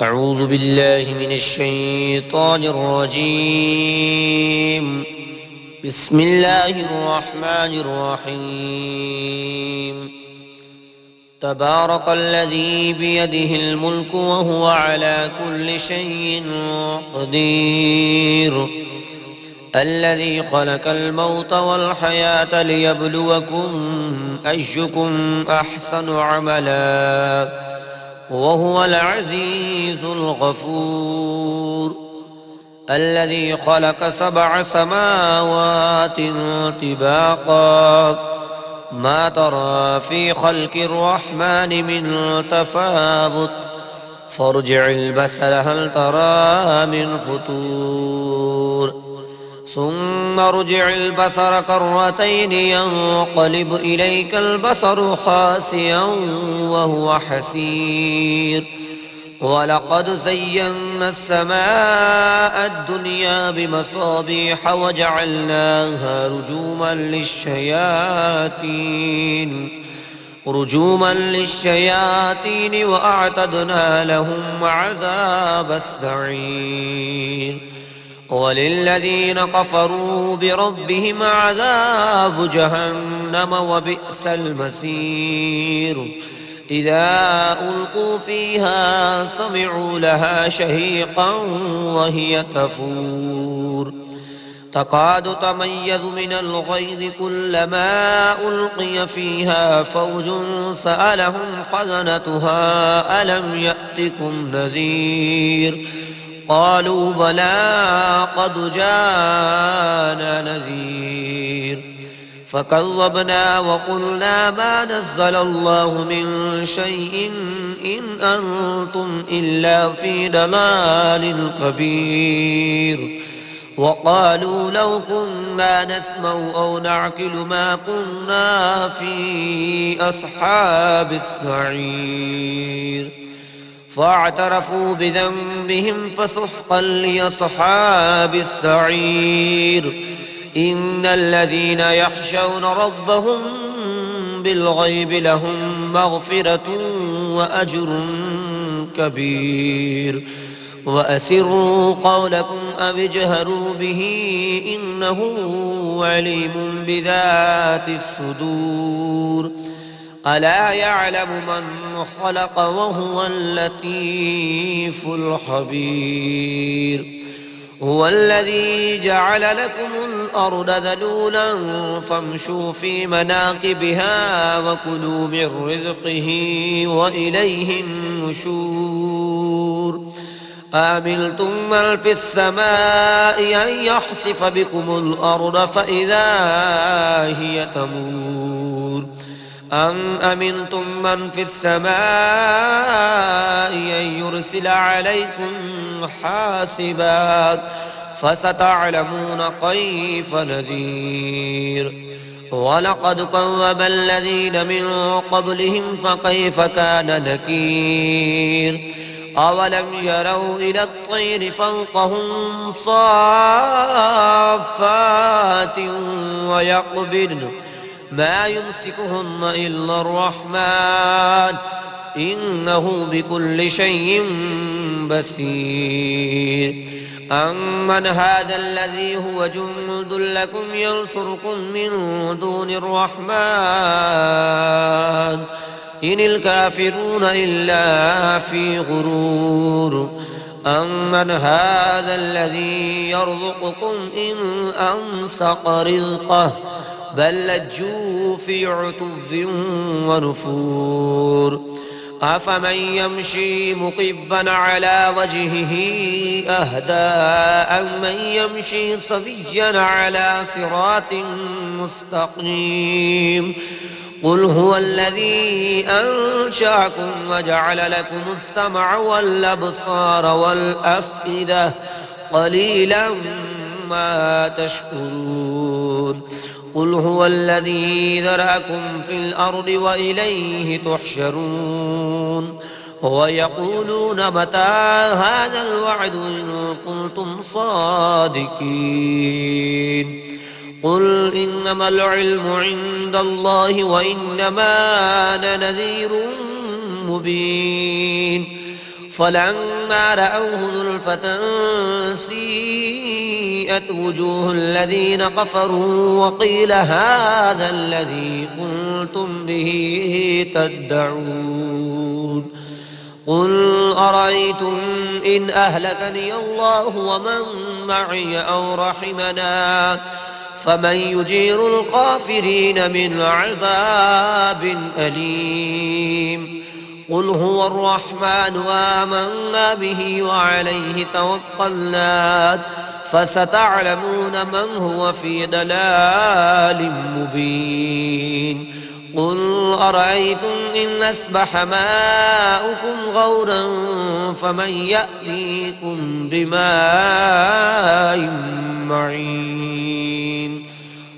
أعوذ بالله من الشيطان الرجيم. بسم الله الرحمن الرحيم. تبارك الذي بيده الملك وهو على كل شيء قدير، الذي خلق الموت والحياة ليبلوكم أيكم أحسن عملا وهو العزيز الغفور. الذي خلق 7 سماوات طباقا ما ترى في خلق الرحمن من تفاوت فارجع البصر هل ترى من فطور ثم ارجع البصر كرتين ينقلب إليك البصر خاسئا وهو حسير. ولقد زينا السماء الدنيا بمصابيح وجعلناها رجوما للشياطين وأعتدنا لهم عذاب السعير. وللذين كفروا بربهم عذاب جهنم وبئس المصير. إذا ألقوا فيها سمعوا لها شهيقا وهي تفور تكاد تميز من الغيظ كلما ألقي فيها فوج سألهم خزنتها ألم يأتكم نذير قالوا بلى قد جاءنا نذير فكذبنا وقلنا ما نزل الله من شيء إن أنتم إلا في ضلال كبير. وقالوا لو كنا نسمع أو نعقل ما كنا في أصحاب السعير. فاعترفوا بذنبهم فسحقا لأصحاب السعير. إن الذين يخشون ربهم بالغيب لهم مغفرة وأجر كبير. وأسروا قولكم أو اجهروا به إنه عليم بذات الصدور. ألا يعلم من خلق وهو اللطيف الخبير. هو الذي جعل لكم الأرض ذلولا فامشوا في مناكبها وكلوا من رزقه وإليه النشور. أأمنتم من في السماء أن يخسف بكم الأرض فإذا هي تمور أم أمنتم من في السماء أن يرسل عليكم حاسبا فستعلمون كيف نذير. ولقد كذب الذين من قبلهم فكيف كان نكير. أولم يروا إلى الطير فوقهم صافات ويقبضن ما يمسكهن إلا الرحمن إنه بكل شيء بصير. أمن هذا الذي هو جند لكم ينصركم من دون الرحمن إن الكافرون إلا في غرور. أمن هذا الذي يرزقكم إن أمسك رزقه بل لجوا في عتو ونفور. أفمن يمشي مكبا على وجهه أهدى أمن يمشي سويا على صراط مستقيم. قل هو الذي أنشأكم وجعل لكم السمع والأبصار والأفئدة قليلا ما تشكرون. قل هو الذي ذرأكم في الأرض وإليه تحشرون. ويقولون متى هذا الوعد إن كنتم صادقين. قل إنما العلم عند الله وإنما أنا نذير مبين. فلما رأوه زلفة سيئت وجوه الذين كفروا وقيل هذا الذي كنتم به تدعون قل أرأيتم إن أهلكني الله ومن معي أو رحمنا فمن يجير الكافرين من عذاب أليم قل هو الرحمن آمنا به وعليه توكلنا فستعلمون من هو في ضلال مبين قل أرأيتم إن أصبح ماؤكم غورا فمن يأتيكم بماء معين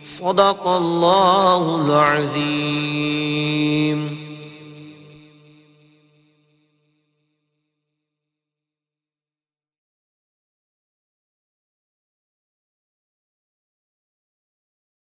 صدق الله العظيم.